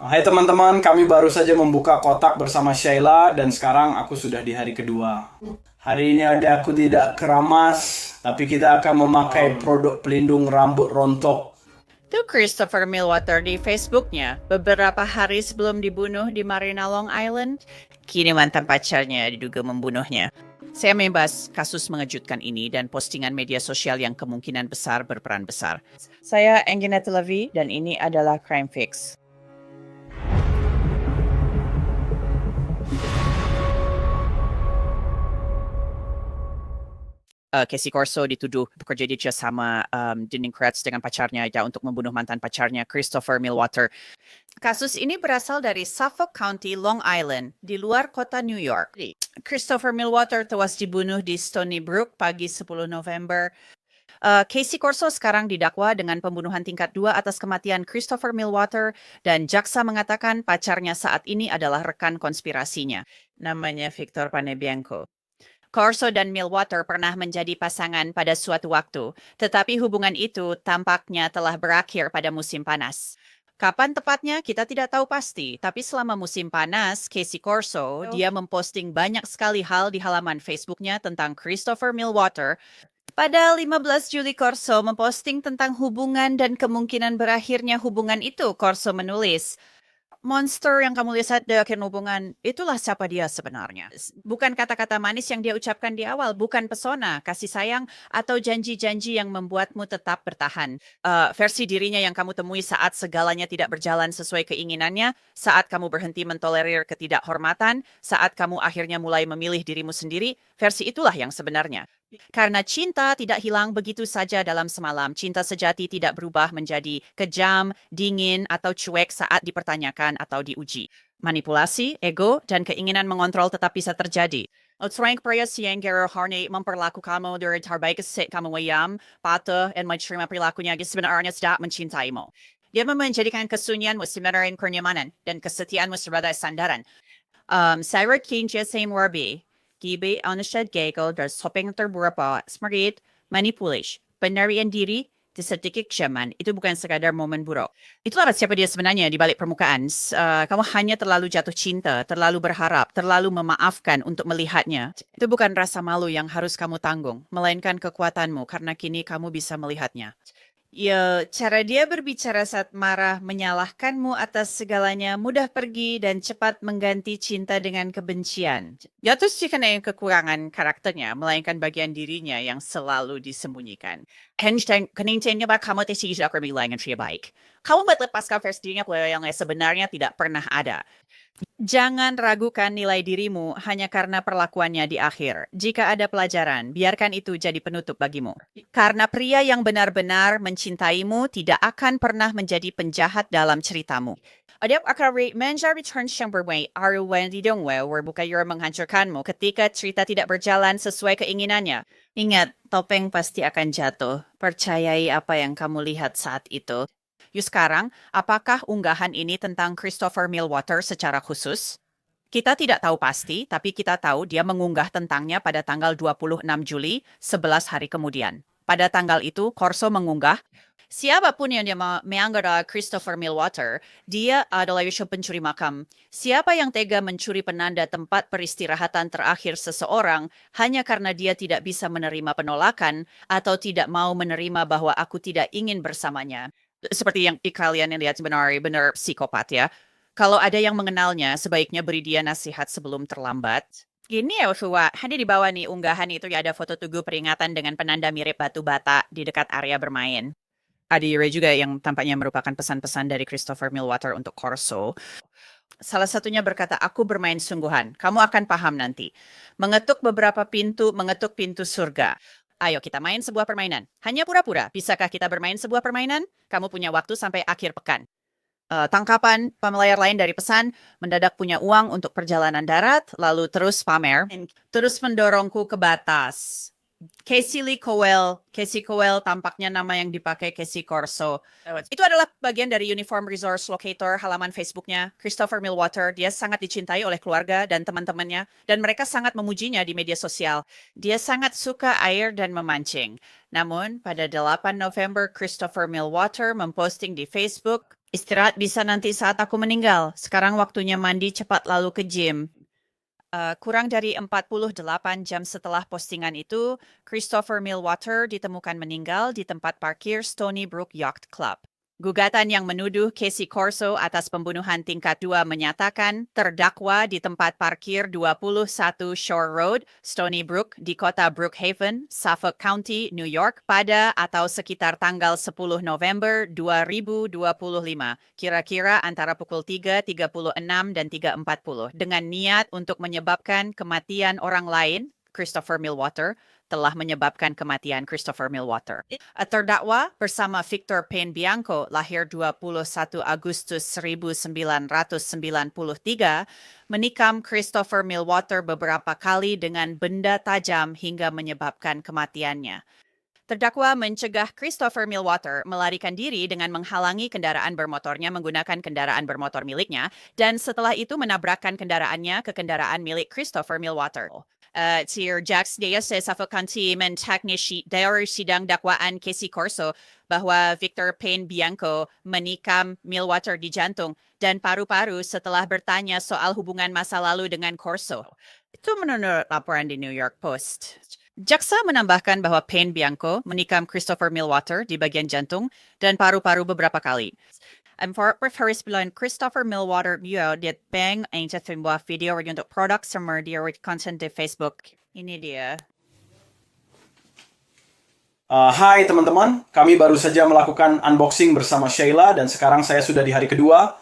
Hai teman-teman, kami baru saja membuka kotak bersama Sheila dan sekarang aku sudah di hari kedua. Hari ini aku tidak keramas, tapi kita akan memakai produk pelindung rambut rontok. Itu Christopher Millwater di Facebooknya beberapa hari sebelum dibunuh di Marina Long Island. Kini mantan pacarnya diduga membunuhnya. Saya membahas kasus mengejutkan ini dan postingan media sosial yang kemungkinan besar berperan besar. Saya Anggina Televi dan ini adalah Crime Fix. Casey Corso dituduh bekerja di sama Denning Kratz dengan pacarnya untuk membunuh mantan pacarnya Christopher Millwater. Kasus ini berasal dari Suffolk County, Long Island, di luar kota New York. Christopher Millwater tewas dibunuh di Stony Brook pagi 10 November. Casey Corso sekarang didakwa dengan pembunuhan tingkat 2 atas kematian Christopher Millwater dan jaksa mengatakan pacarnya saat ini adalah rekan konspirasinya. Namanya Victor Panebianco. Corso dan Millwater pernah menjadi pasangan pada suatu waktu, tetapi hubungan itu tampaknya telah berakhir pada musim panas. Kapan tepatnya kita tidak tahu pasti, tapi selama musim panas, Casey Corso, dia memposting banyak sekali hal di halaman Facebooknya tentang Christopher Millwater. Pada 15 Juli Corso memposting tentang hubungan dan kemungkinan berakhirnya hubungan itu. Corso menulis, monster yang kamu lihat di akhir hubungan, itulah siapa dia sebenarnya. Bukan kata-kata manis yang dia ucapkan di awal, bukan pesona, kasih sayang, atau janji-janji yang membuatmu tetap bertahan. Versi dirinya yang kamu temui saat segalanya tidak berjalan sesuai keinginannya, saat kamu berhenti mentolerir ketidakhormatan, saat kamu akhirnya mulai memilih dirimu sendiri, versi itulah yang sebenarnya. Karena cinta tidak hilang begitu saja dalam semalam. Cinta sejati tidak berubah menjadi kejam, dingin, atau cuek saat dipertanyakan atau diuji. Manipulasi, ego, dan keinginan mengontrol tetap bisa terjadi. Frank Prius yang Gero Horney memperlaku kamu dari terbaik set kamu wayam, patuh, dan menerima perilakunya sebenarnya tidak mencintaimu. Dia menjadikan kesunyianmu sebenarnya kenyamanan dan kesetiaanmu sebagai sandaran. Saya kinja same warbi. Gibe ansyad gagal dar sopeng terberapa smarit manipulasi penarian diri di sedikit kesamaan itu bukan sekadar momen buruk. Itulah siapa dia sebenarnya di balik permukaan. Kamu hanya terlalu jatuh cinta, terlalu berharap, terlalu memaafkan untuk melihatnya. Itu bukan rasa malu yang harus kamu tanggung, melainkan kekuatanmu karena kini kamu bisa melihatnya. Ya, cara dia berbicara saat marah menyalahkanmu atas segalanya mudah pergi dan cepat mengganti cinta dengan kebencian. Ya, terus bukan yang kekurangan karakternya, melainkan bagian dirinya yang selalu disembunyikan. Kenintiannya bak kamu tidak akan bilang yang baik. Kamu melepaskan versi dirinya yang sebenarnya tidak pernah ada. Jangan ragukan nilai dirimu hanya karena perlakuannya di akhir. Jika ada pelajaran, biarkan itu jadi penutup bagimu. Karena pria yang benar-benar mencintaimu tidak akan pernah menjadi penjahat dalam ceritamu. Adap akan menjadi return yang bermain arwan di dongwe bukan menghancurkanmu ketika cerita tidak berjalan sesuai keinginannya. Ingat, topeng pasti akan jatuh. Percayai apa yang kamu lihat saat itu. Yuk sekarang, apakah unggahan ini tentang Christopher Millwater secara khusus? Kita tidak tahu pasti, tapi kita tahu dia mengunggah tentangnya pada tanggal 26 Juli, 11 hari kemudian. Pada tanggal itu, Corso mengunggah, siapapun yang dia menganggap Christopher Millwater, dia adalah pencuri makam. Siapa yang tega mencuri penanda tempat peristirahatan terakhir seseorang hanya karena dia tidak bisa menerima penolakan atau tidak mau menerima bahwa aku tidak ingin bersamanya. Seperti yang kalian lihat sebenarnya benar psikopat ya. Kalau ada yang mengenalnya, sebaiknya beri dia nasihat sebelum terlambat. Gini ya, Ushua. Hanya di bawah nih unggahan itu ya ada foto tugu peringatan dengan penanda mirip batu bata di dekat area bermain. Ada juga yang tampaknya merupakan pesan-pesan dari Christopher Millwater untuk Corso. Salah satunya berkata, aku bermain sungguhan. Kamu akan paham nanti. Mengetuk pintu surga. Ayo kita main sebuah permainan. Hanya pura-pura. Bisakah kita bermain sebuah permainan? Kamu punya waktu sampai akhir pekan. Tangkapan pemelayar lain dari pesan, mendadak punya uang untuk perjalanan darat, lalu terus pamer, terus mendorongku ke batas. Casey Cowell tampaknya nama yang dipakai Casey Corso. Itu adalah bagian dari Uniform Resource Locator halaman Facebooknya. Christopher Millwater, dia sangat dicintai oleh keluarga dan teman-temannya, dan mereka sangat memujinya di media sosial. Dia sangat suka air dan memancing. Namun, pada 8 November, Christopher Millwater memposting di Facebook, Istirahat bisa nanti saat aku meninggal. Sekarang waktunya mandi cepat lalu ke gym. Kurang dari 48 jam setelah postingan itu, Christopher Millwater ditemukan meninggal di tempat parkir Stony Brook Yacht Club. Gugatan yang menuduh Casey Corso atas pembunuhan tingkat 2 menyatakan terdakwa di tempat parkir 21 Shore Road, Stony Brook di kota Brookhaven, Suffolk County, New York pada atau sekitar tanggal 10 November 2025, kira-kira antara pukul 3.36 dan 3.40, dengan niat untuk menyebabkan kematian orang lain. Christopher Millwater telah menyebabkan kematian Christopher Millwater. Terdakwa bersama Victor Payne Bianco, lahir 21 Agustus 1993, menikam Christopher Millwater beberapa kali dengan benda tajam hingga menyebabkan kematiannya. Terdakwa mencegah Christopher Millwater melarikan diri dengan menghalangi kendaraan bermotornya menggunakan kendaraan bermotor miliknya, dan setelah itu menabrakkan kendaraannya ke kendaraan milik Christopher Millwater. Sir Jax Diaz Suffolk County menteknis dari sidang dakwaan Casey Corso bahwa Victor Payne Bianco menikam Millwater di jantung dan paru-paru setelah bertanya soal hubungan masa lalu dengan Corso. Itu menurut laporan di New York Post. Jaksa menambahkan bahwa Payne Bianco menikam Christopher Millwater di bagian jantung dan paru-paru beberapa kali. For reference bilang Christopher Millwater dia bang angel sebuah video untuk produk summer dia content di Facebook. Ini dia. Hai teman-teman, kami baru saja melakukan unboxing bersama Sheila dan sekarang saya sudah di hari kedua.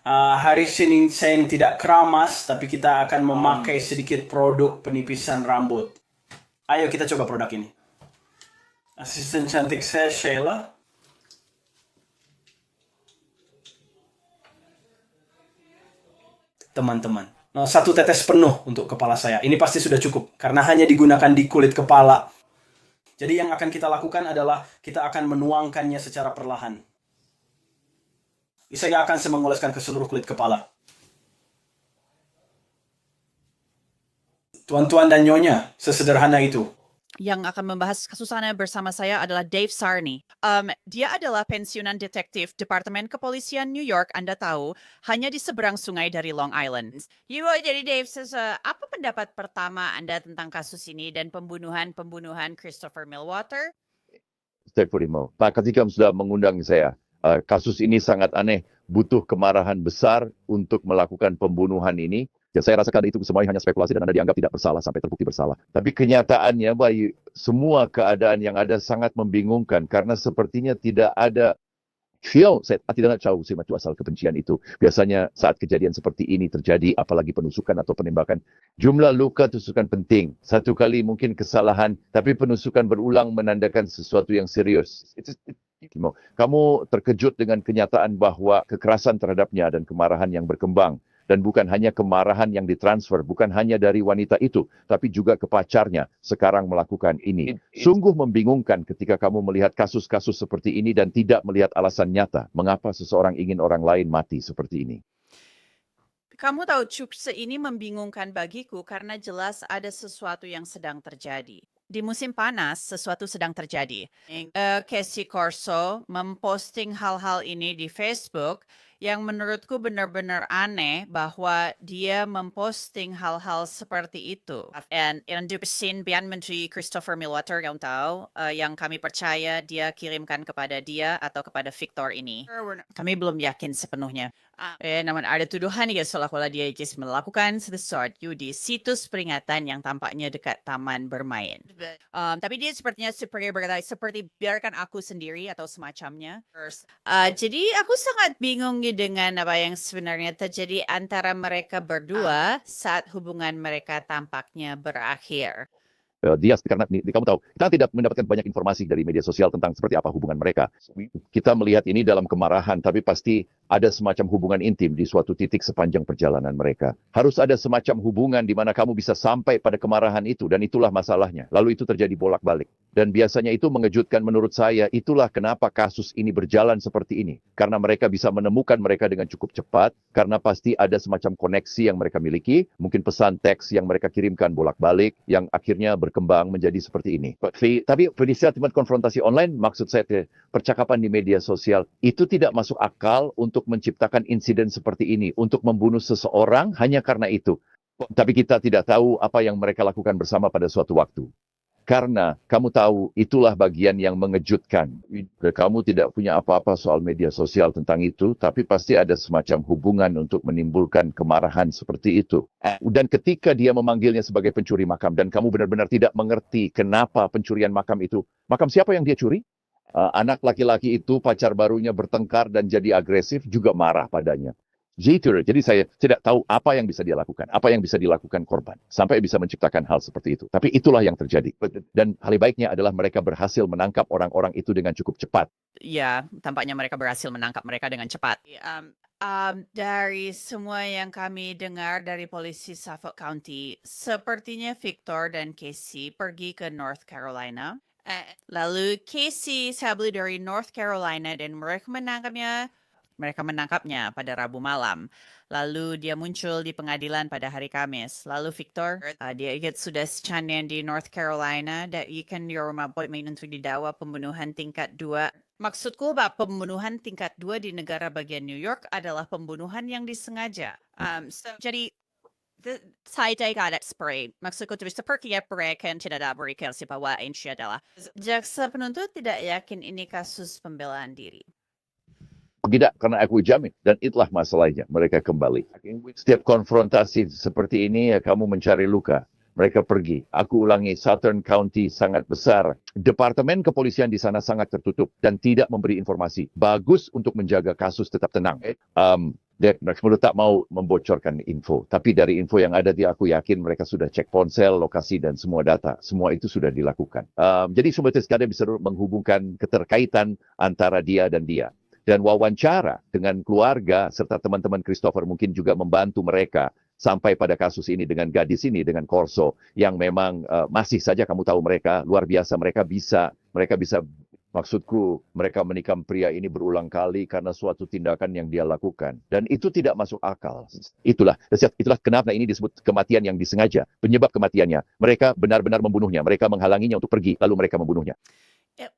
Hari ini saya tidak keramas, tapi kita akan memakai sedikit produk penipisan rambut. Ayo kita coba produk ini. Asisten cantik saya Sheila. Teman-teman, satu tetes penuh untuk kepala saya. Ini pasti sudah cukup, karena hanya digunakan di kulit kepala. Jadi yang akan kita lakukan adalah, kita akan menuangkannya secara perlahan. Saya akan mengoleskan ke seluruh kulit kepala. Tuan-tuan dan nyonya, sesederhana itu. Yang akan membahas kasusnya bersama saya adalah Dave Sarney. Dia adalah pensiunan detektif Departemen Kepolisian New York, Anda tahu, hanya di seberang sungai dari Long Island. Jadi Dave, apa pendapat pertama Anda tentang kasus ini dan pembunuhan Christopher Millwater? Astagfirullah. Pak Ketika sudah mengundang saya. Kasus ini sangat aneh, butuh kemarahan besar untuk melakukan pembunuhan ini. Ya, saya rasakan itu semuanya hanya spekulasi dan Anda dianggap tidak bersalah sampai terbukti bersalah. Tapi kenyataannya, semua keadaan yang ada sangat membingungkan karena sepertinya tidak ada saya tidak tahu asal kebencian itu. Biasanya saat kejadian seperti ini terjadi, apalagi penusukan atau penembakan, jumlah luka tusukan penting. Satu kali mungkin kesalahan, tapi penusukan berulang menandakan sesuatu yang serius. Kamu terkejut dengan kenyataan bahwa kekerasan terhadapnya dan kemarahan yang berkembang. Dan bukan hanya kemarahan yang ditransfer, bukan hanya dari wanita itu, tapi juga ke pacarnya sekarang melakukan ini. Sungguh membingungkan ketika kamu melihat kasus-kasus seperti ini dan tidak melihat alasan nyata mengapa seseorang ingin orang lain mati seperti ini. Kamu tahu, Chups, ini membingungkan bagiku karena jelas ada sesuatu yang sedang terjadi. Di musim panas, sesuatu sedang terjadi. Casey Corso memposting hal-hal ini di Facebook yang menurutku benar-benar aneh bahwa dia memposting hal-hal seperti itu. And Dupesin Bian Menteri Christopher Millwater, yang tahu, yang kami percaya dia kirimkan kepada dia atau kepada Victor ini. Kami belum yakin sepenuhnya. Namun ada tuduhan ya seolah-olah dia melakukan sesuatu di situs peringatan yang tampaknya dekat taman bermain. Tapi dia sepertinya seperti biarkan aku sendiri atau semacamnya. Jadi aku sangat bingung dengan apa yang sebenarnya terjadi antara mereka berdua saat hubungan mereka tampaknya berakhir. Dia karena kamu tahu, kita tidak mendapatkan banyak informasi dari media sosial tentang seperti apa hubungan mereka. Kita melihat ini dalam kemarahan, tapi pasti ada semacam hubungan intim di suatu titik sepanjang perjalanan mereka. Harus ada semacam hubungan di mana kamu bisa sampai pada kemarahan itu, dan itulah masalahnya. Lalu itu terjadi bolak-balik. Dan biasanya itu mengejutkan menurut saya, itulah kenapa kasus ini berjalan seperti ini. Karena mereka bisa menemukan mereka dengan cukup cepat, karena pasti ada semacam koneksi yang mereka miliki, mungkin pesan teks yang mereka kirimkan bolak-balik, yang akhirnya berkembang menjadi seperti ini. Tapi pada saat konfrontasi online, maksud saya percakapan di media sosial, itu tidak masuk akal untuk untuk menciptakan insiden seperti ini, untuk membunuh seseorang hanya karena itu. Tapi kita tidak tahu apa yang mereka lakukan bersama pada suatu waktu. Karena kamu tahu, itulah bagian yang mengejutkan. Kamu tidak punya apa-apa soal media sosial tentang itu, tapi pasti ada semacam hubungan untuk menimbulkan kemarahan seperti itu. Dan ketika dia memanggilnya sebagai pencuri makam, dan kamu benar-benar tidak mengerti kenapa pencurian makam itu, makam siapa yang dia curi? Anak laki-laki itu, pacar barunya bertengkar dan jadi agresif, juga marah padanya. Jadi saya tidak tahu apa yang bisa dia lakukan, apa yang bisa dilakukan korban, sampai bisa menciptakan hal seperti itu. Tapi itulah yang terjadi. Dan hal baiknya adalah mereka berhasil menangkap orang-orang itu dengan cukup cepat. Ya, tampaknya mereka berhasil menangkap mereka dengan cepat. Dari semua yang kami dengar dari polisi Suffolk County, sepertinya Victor dan Casey pergi ke North Carolina. Lalu Casey sabli dari North Carolina dan mereka menangkapnya pada Rabu malam. Lalu dia muncul di pengadilan pada hari Kamis. Lalu Victor, dia ingat sudah secanian di North Carolina dan ikan di rumah boy main untuk didakwa pembunuhan tingkat 2. Maksudku bahwa pembunuhan tingkat 2 di negara bagian New York adalah pembunuhan yang disengaja. Jadi saya tidak spray. Maksudku itu seperti apa mereka yang tidak berikan bahwa Ainsya adalah jaksa penuntut tidak yakin ini kasus pembelaan diri. Tidak, karena aku jamin. Dan itulah masalahnya. Mereka kembali. Setiap konfrontasi seperti ini, ya, kamu mencari luka. Mereka pergi. Aku ulangi, Southern County sangat besar. Departemen kepolisian di sana sangat tertutup dan tidak memberi informasi. Bagus untuk menjaga kasus tetap tenang. Mereka tak mau membocorkan info. Tapi dari info yang ada, aku yakin mereka sudah cek ponsel, lokasi, dan semua data. Semua itu sudah dilakukan. Jadi sumber sekadar bisa menghubungkan keterkaitan antara dia dan dia. Dan wawancara dengan keluarga serta teman-teman Christopher mungkin juga membantu mereka sampai pada kasus ini dengan gadis ini, dengan Corso, yang memang masih saja kamu tahu mereka luar biasa. Mereka bisa, maksudku, mereka menikam pria ini berulang kali karena suatu tindakan yang dia lakukan. Dan itu tidak masuk akal. Itulah kenapa ini disebut kematian yang disengaja. Penyebab kematiannya, mereka benar-benar membunuhnya. Mereka menghalanginya untuk pergi, lalu mereka membunuhnya.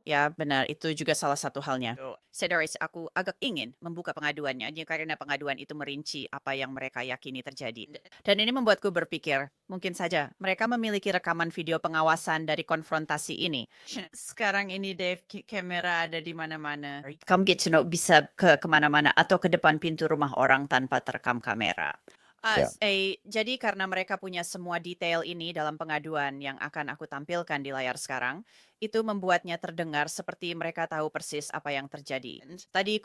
Ya, benar. Itu juga salah satu halnya. Sedoris, aku agak ingin membuka pengaduannya karena pengaduan itu merinci apa yang mereka yakini terjadi. Dan ini membuatku berpikir, mungkin saja mereka memiliki rekaman video pengawasan dari konfrontasi ini. Sekarang ini, Dave, kamera ada di mana-mana. Kamu bisa ke kemana-mana atau ke depan pintu rumah orang tanpa terekam kamera. Jadi karena mereka punya semua detail ini dalam pengaduan yang akan aku tampilkan di layar sekarang, itu membuatnya terdengar seperti mereka tahu persis apa yang terjadi. Jadi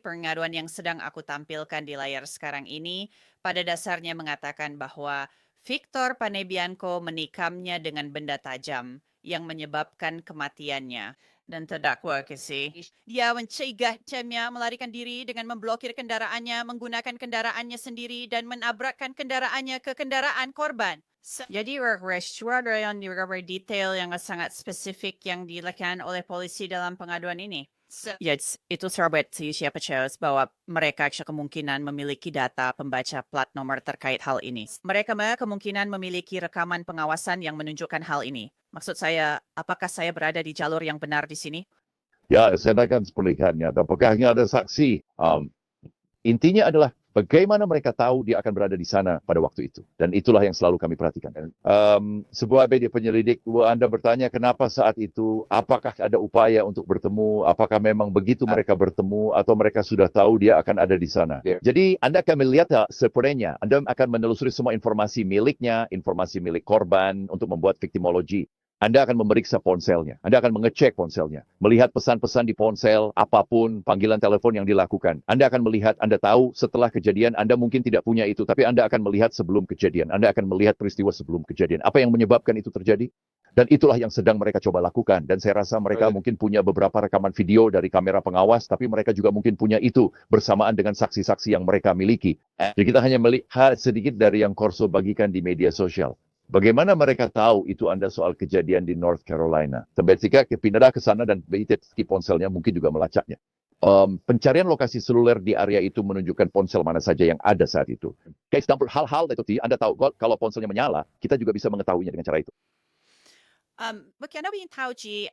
pengaduan yang sedang aku tampilkan di layar sekarang ini pada dasarnya mengatakan bahwa Victor Panebianco menikamnya dengan benda tajam yang menyebabkan kematiannya. Dan terdakwa Casey, dia mencegahnya melarikan diri dengan memblokir kendaraannya, menggunakan kendaraannya sendiri dan menabrakkan kendaraannya ke kendaraan korban. Jadi ada yang detail yang sangat spesifik yang dilakukan oleh polisi dalam pengaduan ini. Yes, itu terbuat siapa tahu bahwa mereka kemungkinan memiliki data pembaca plat nomor terkait hal ini. Mereka kemungkinan memiliki rekaman pengawasan yang menunjukkan hal ini. Maksud saya, apakah saya berada di jalur yang benar di sini? Ya, saya akan melihatnya. Apakah ada saksi? Intinya adalah bagaimana mereka tahu dia akan berada di sana pada waktu itu. Dan itulah yang selalu kami perhatikan. Sebuah media penyelidik, Anda bertanya kenapa saat itu, apakah ada upaya untuk bertemu, apakah memang begitu mereka bertemu, atau mereka sudah tahu dia akan ada di sana. Jadi Anda akan melihat sepenuhnya. Anda akan menelusuri semua informasi miliknya, informasi milik korban untuk membuat viktimologi. Anda akan memeriksa ponselnya. Anda akan mengecek ponselnya. Melihat pesan-pesan di ponsel, apapun, panggilan telepon yang dilakukan. Anda akan melihat, Anda tahu setelah kejadian, Anda mungkin tidak punya itu. Tapi Anda akan melihat sebelum kejadian. Anda akan melihat peristiwa sebelum kejadian. Apa yang menyebabkan itu terjadi? Dan itulah yang sedang mereka coba lakukan. Dan saya rasa mereka mungkin punya beberapa rekaman video dari kamera pengawas. Tapi mereka juga mungkin punya itu bersamaan dengan saksi-saksi yang mereka miliki. Jadi kita hanya melihat sedikit dari yang Corso bagikan di media sosial. Bagaimana mereka tahu itu Anda soal kejadian di North Carolina? Ketika pindah ke sana dan di ponselnya mungkin juga melacaknya. Pencarian lokasi seluler di area itu menunjukkan ponsel mana saja yang ada saat itu. Hal-hal itu Anda tahu kalau ponselnya menyala, kita juga bisa mengetahuinya dengan cara itu. Bagi Anda ingin tahu, Ci,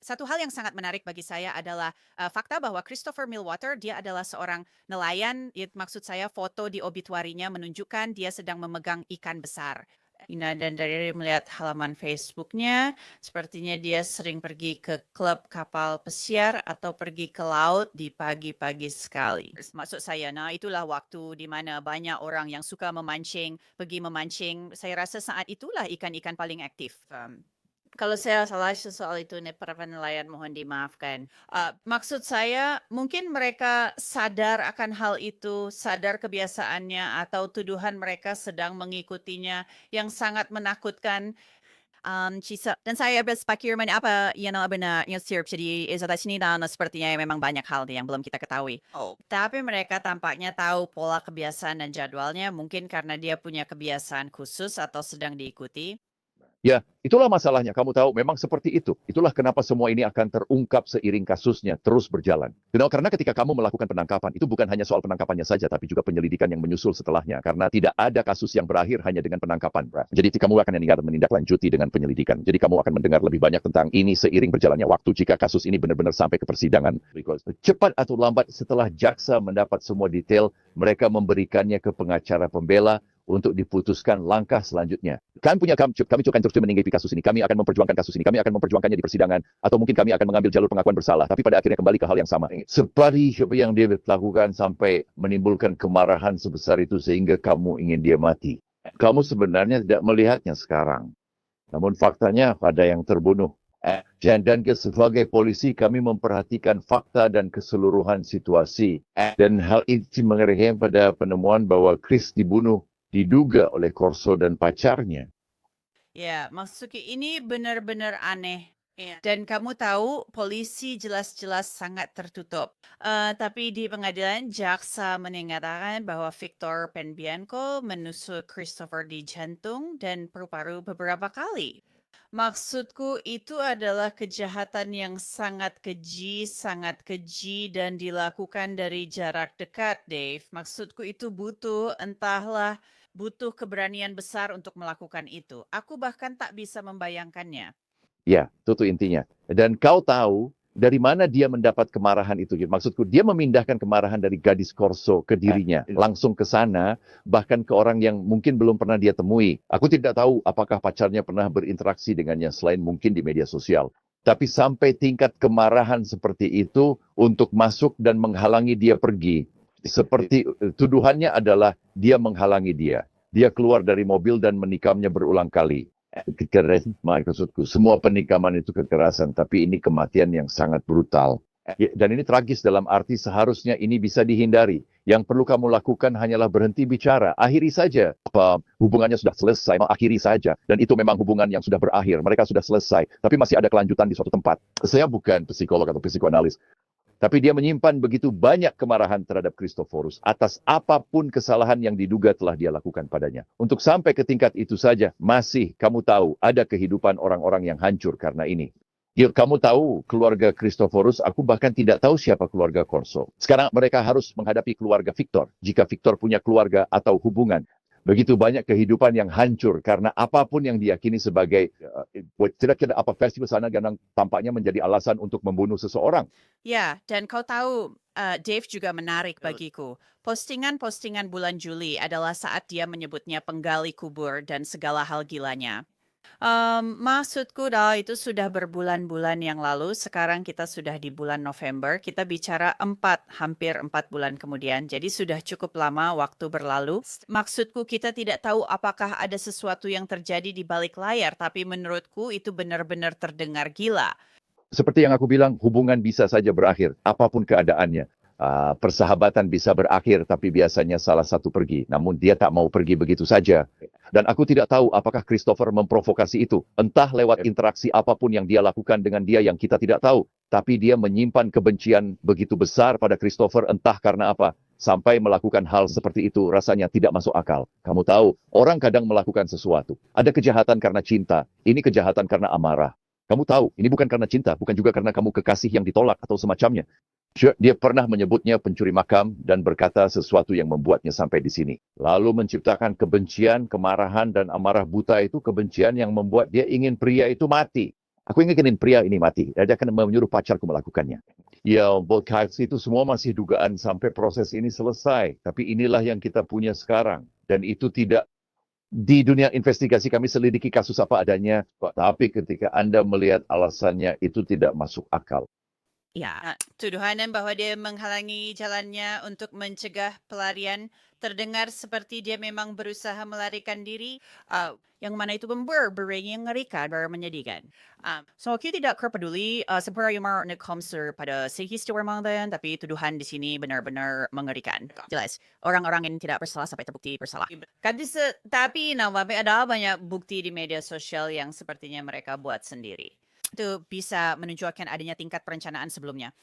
satu hal yang sangat menarik bagi saya adalah fakta bahwa Christopher Millwater dia adalah seorang nelayan. Maksud saya foto di obituarinya menunjukkan dia sedang memegang ikan besar. Dan dari melihat halaman Facebooknya, sepertinya dia sering pergi ke klub kapal pesiar atau pergi ke laut di pagi-pagi sekali. Maksud saya, nah itulah waktu di mana banyak orang yang suka memancing, pergi memancing. Saya rasa saat itulah ikan-ikan paling aktif. Kalau saya salah soal itu nih para nelayan mohon dimaafkan. Maksud saya mungkin mereka sadar akan hal itu, sadar kebiasaannya atau tuduhan mereka sedang mengikutinya yang sangat menakutkan. Dan saya berspekulasi apa yang benar yang sirp jadi di sini dan sepertinya memang banyak hal yang belum kita ketahui. Tapi mereka tampaknya tahu pola kebiasaan dan jadwalnya mungkin karena dia punya kebiasaan khusus atau sedang diikuti. Ya, itulah masalahnya. Kamu tahu, memang seperti itu. Itulah kenapa semua ini akan terungkap seiring kasusnya terus berjalan. Karena ketika kamu melakukan penangkapan, itu bukan hanya soal penangkapannya saja, tapi juga penyelidikan yang menyusul setelahnya. Karena tidak ada kasus yang berakhir hanya dengan penangkapan. Jadi kamu akan menindaklanjuti dengan penyelidikan. Jadi kamu akan mendengar lebih banyak tentang ini seiring berjalannya waktu jika kasus ini benar-benar sampai ke persidangan. Cepat atau lambat setelah jaksa mendapat semua detail, mereka memberikannya ke pengacara pembela untuk diputuskan langkah selanjutnya. Kami akan terus menanggapi kasus ini. Kami akan memperjuangkan kasus ini. Kami akan memperjuangkannya di persidangan. Atau mungkin kami akan mengambil jalur pengakuan bersalah. Tapi pada akhirnya kembali ke hal yang sama. Seperti yang dia lakukan sampai menimbulkan kemarahan sebesar itu sehingga kamu ingin dia mati. Kamu sebenarnya tidak melihatnya sekarang. Namun faktanya ada yang terbunuh. Dan sebagai polisi kami memperhatikan fakta dan keseluruhan situasi. Dan hal itu mengerahkan pada penemuan bahwa Chris diduga oleh Corso dan pacarnya. Ya, maksudnya ini benar-benar aneh. Dan kamu tahu, polisi jelas-jelas sangat tertutup. Tapi di pengadilan, jaksa mengatakan bahwa Victor Penbianco menusuk Christopher di jantung dan paru-paru beberapa kali. Maksudku itu adalah kejahatan yang sangat keji dan dilakukan dari jarak dekat, Dave. Maksudku itu butuh keberanian besar untuk melakukan itu. Aku bahkan tak bisa membayangkannya. Ya, itu intinya. Dan kau tahu dari mana dia mendapat kemarahan itu. Maksudku, dia memindahkan kemarahan dari gadis Corso ke dirinya. Langsung ke sana, bahkan ke orang yang mungkin belum pernah dia temui. Aku tidak tahu apakah pacarnya pernah berinteraksi dengannya selain mungkin di media sosial. Tapi sampai tingkat kemarahan seperti itu untuk masuk dan menghalangi dia pergi. Seperti tuduhannya adalah dia menghalangi dia. Dia keluar dari mobil dan menikamnya berulang kali. Kekerasan, maksudku, semua penikaman itu kekerasan, tapi ini kematian yang sangat brutal. Dan ini tragis dalam arti seharusnya ini bisa dihindari. Yang perlu kamu lakukan hanyalah berhenti bicara. Akhiri saja. Hubungannya sudah selesai, akhiri saja. Dan itu memang hubungan yang sudah berakhir. Mereka sudah selesai. Tapi masih ada kelanjutan di suatu tempat. Saya bukan psikolog atau psikoanalis. Tapi dia menyimpan begitu banyak kemarahan terhadap Christophorus atas apapun kesalahan yang diduga telah dia lakukan padanya. Untuk sampai ke tingkat itu saja, masih kamu tahu ada kehidupan orang-orang yang hancur karena ini. Kamu tahu keluarga Christophorus, aku bahkan tidak tahu siapa keluarga Corso. Sekarang mereka harus menghadapi keluarga Victor. Jika Victor punya keluarga atau hubungan. Begitu banyak kehidupan yang hancur karena apapun yang diyakini sebagai tidak apa versi sana yang tampaknya menjadi alasan untuk membunuh seseorang. Ya, dan kau tahu Dave juga menarik bagiku. Postingan-postingan bulan Juli adalah saat dia menyebutnya penggali kubur dan segala hal gilanya. Maksudku itu sudah berbulan-bulan yang lalu, sekarang kita sudah di bulan November, kita bicara hampir 4 bulan kemudian, jadi sudah cukup lama waktu berlalu. Maksudku kita tidak tahu apakah ada sesuatu yang terjadi di balik layar, tapi menurutku itu benar-benar terdengar gila. Seperti yang aku bilang, hubungan bisa saja berakhir, apapun keadaannya. Persahabatan bisa berakhir, tapi biasanya salah satu pergi. Namun dia tak mau pergi begitu saja. Dan aku tidak tahu apakah Christopher memprovokasi itu. Entah lewat interaksi apapun yang dia lakukan dengan dia yang kita tidak tahu. Tapi dia menyimpan kebencian begitu besar pada Christopher, entah karena apa. Sampai melakukan hal seperti itu rasanya tidak masuk akal. Kamu tahu, orang kadang melakukan sesuatu. Ada kejahatan karena cinta. Ini kejahatan karena amarah. Kamu tahu, ini bukan karena cinta, bukan juga karena kamu kekasih yang ditolak atau semacamnya. Dia pernah menyebutnya pencuri makam dan berkata sesuatu yang membuatnya sampai di sini. Lalu menciptakan kebencian, kemarahan, dan amarah buta itu kebencian yang membuat dia ingin pria itu mati. Aku ingin pria ini mati. Dia akan menyuruh pacarku melakukannya. Ya, Volkswagen itu semua masih dugaan sampai proses ini selesai. Tapi inilah yang kita punya sekarang. Dan itu tidak di dunia investigasi kami selidiki kasus apa adanya. Tapi ketika Anda melihat alasannya itu tidak masuk akal. Ya, tuduhan bahwa dia menghalangi jalannya untuk mencegah pelarian terdengar seperti dia memang berusaha melarikan diri, yang mana itu yang ngerikan, menyedihkan. So, kita tidak peduli seperti yang comes pada history mountain, tapi tuduhan di sini benar-benar mengerikan. Jelas, orang-orang yang tidak bersalah sampai terbukti bersalah. Tapi ada banyak bukti di media sosial yang sepertinya mereka buat sendiri. Itu bisa menunjukkan adanya tingkat perencanaan sebelumnya.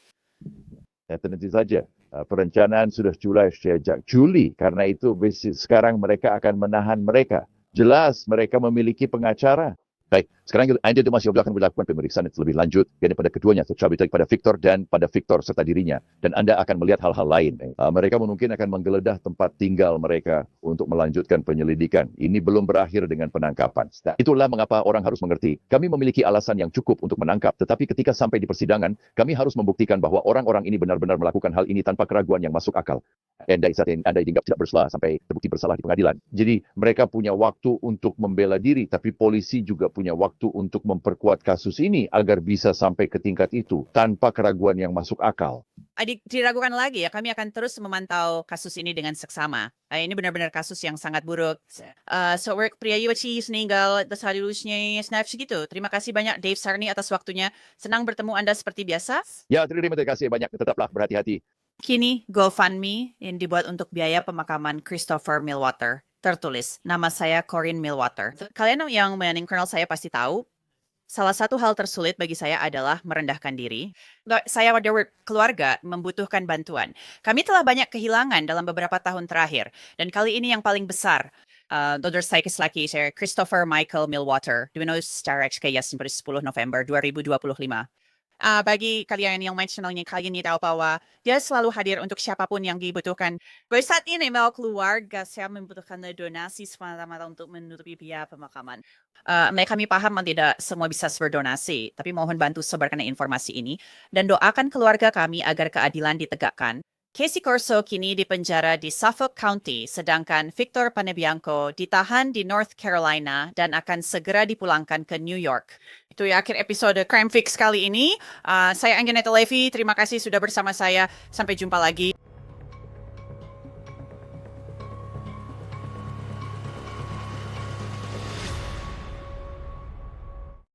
Ya, tentu saja. Perencanaan sudah sejak Juli. Karena itu sekarang mereka akan menahan mereka. Jelas mereka memiliki pengacara. Baik, sekarang Anda itu masih akan melakukan pemeriksaan yang lebih lanjut pada keduanya, terlebih pada Victor dan pada Victor serta dirinya. Dan Anda akan melihat hal-hal lain. Mereka mungkin akan menggeledah tempat tinggal mereka untuk melanjutkan penyelidikan. Ini belum berakhir dengan penangkapan. Itulah mengapa orang harus mengerti. Kami memiliki alasan yang cukup untuk menangkap, tetapi ketika sampai di persidangan, kami harus membuktikan bahwa orang-orang ini benar-benar melakukan hal ini tanpa keraguan yang masuk akal. Anda dianggap tidak bersalah sampai terbukti bersalah di pengadilan. Jadi mereka punya waktu untuk membela diri, tapi polisi juga punya waktu untuk memperkuat kasus ini agar bisa sampai ke tingkat itu tanpa keraguan yang masuk akal. Diragukan lagi ya, kami akan terus memantau kasus ini dengan seksama. Ini benar-benar kasus yang sangat buruk. Work pria Yuachi meninggal seharusnya snap segitu. Terima kasih banyak Dave Sarni atas waktunya. Senang bertemu Anda seperti biasa. Ya, terima kasih banyak. Tetaplah berhati-hati. Kini GoFundMe yang dibuat untuk biaya pemakaman Christopher Millwater. Tertulis, nama saya Corinne Millwater. Kalian yang kenal saya pasti tahu, salah satu hal tersulit bagi saya adalah merendahkan diri. Saya dan keluarga membutuhkan bantuan. Kami telah banyak kehilangan dalam beberapa tahun terakhir. Dan kali ini yang paling besar. Dodor saya laki saya Christopher Michael Millwater. Dibunuh secara XKS pada 10 November 2025. Bagi kalian yang main channelnya, kalian tahu bahwa dia selalu hadir untuk siapapun yang dibutuhkan. Saat ini, keluarga saya membutuhkan donasi semata-mata untuk menutupi biaya pemakaman. Kami paham tidak semua bisa berdonasi, tapi mohon bantu sebarkan informasi ini dan doakan keluarga kami agar keadilan ditegakkan. Casey Corso kini dipenjara di Suffolk County, sedangkan Victor Panebianco ditahan di North Carolina dan akan segera dipulangkan ke New York. Itu ya akhir episode Crime Fix kali ini. Saya Anjaneta Levi, terima kasih sudah bersama saya. Sampai jumpa lagi.